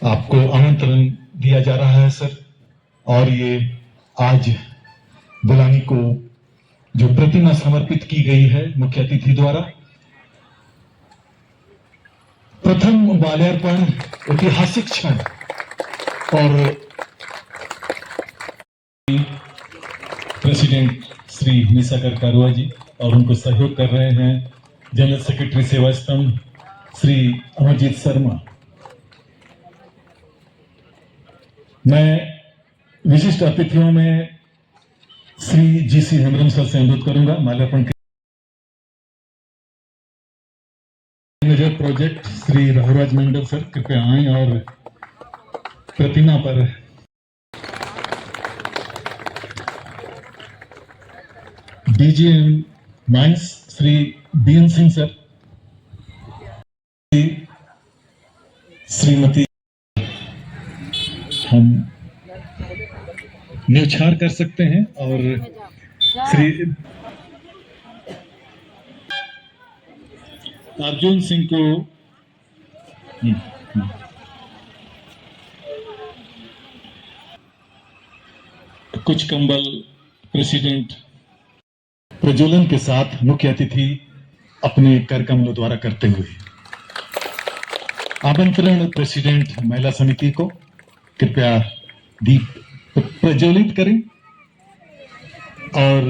आपको आमंत्रण दिया जा रहा है सर। और ये आज बुलानी को जो प्रतिमा समर्पित की गई है मुख्य अतिथि द्वारा, प्रथम माल्यार्पण ऐतिहासिक क्षण और प्रेसिडेंट श्री निसागर कारुआ जी और उनको सहयोग कर रहे हैं जनरल सेक्रेटरी सेवा स्तंभ श्री अमरजीत शर्मा। मैं विशिष्ट अतिथियों में श्री जीसी हेमरम सर से अनुरोध करूंगा माल्यार्पण के। Manager project Shri Raghuraj Mandal sir कृपया आएं और प्रतिमा पर DGM mines Shri BN Singh sir, Shrimati हम न्यौछावर कर सकते हैं और श्री अर्जुन सिंह को कुछ कंबल प्रेसिडेंट प्रज्वलन के साथ मुख्य अतिथि अपने कर कमलों द्वारा करते हुए आमंत्रण प्रेसिडेंट महिला समिति को कृपया दीप प्रज्वलित करें और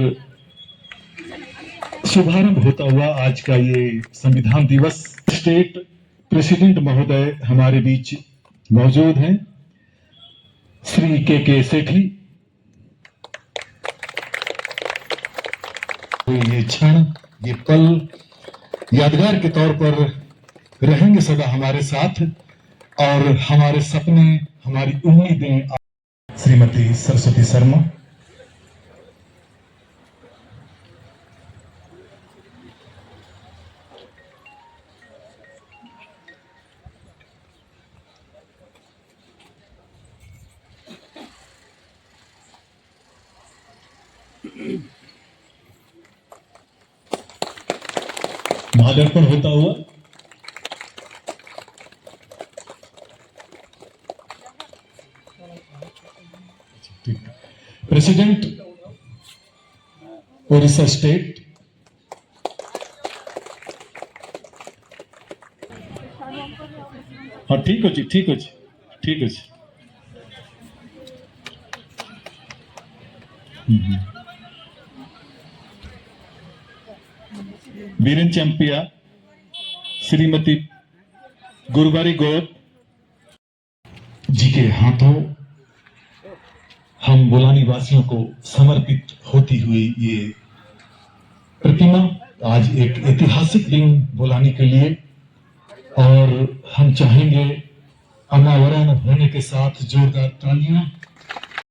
शुभारंभ होता हुआ आज का ये संविधान दिवस। स्टेट प्रेसिडेंट महोदय हमारे बीच मौजूद हैं, श्री के सेठी। ये क्षण, ये पल यादगार के तौर पर रहेंगे सदा हमारे साथ और हमारे सपने, हमारी उम्मीदें। श्रीमती सरस्वती शर्मा, माल्यार्पण होता हुआ प्रेसिडेंट ओडिशा स्टेट हाँ ठीक अच्छे ठीक अच्छे ठीक अच्छे वीरेन चंपिया श्रीमती गुरुबारी गोप जी के हाथों हम बुलानी वासियों को समर्पित होती हुई ये प्रतिमा आज एक ऐतिहासिक दिन बुलानी के लिए, और हम चाहेंगे अनावरण होने के साथ जोरदार तालियां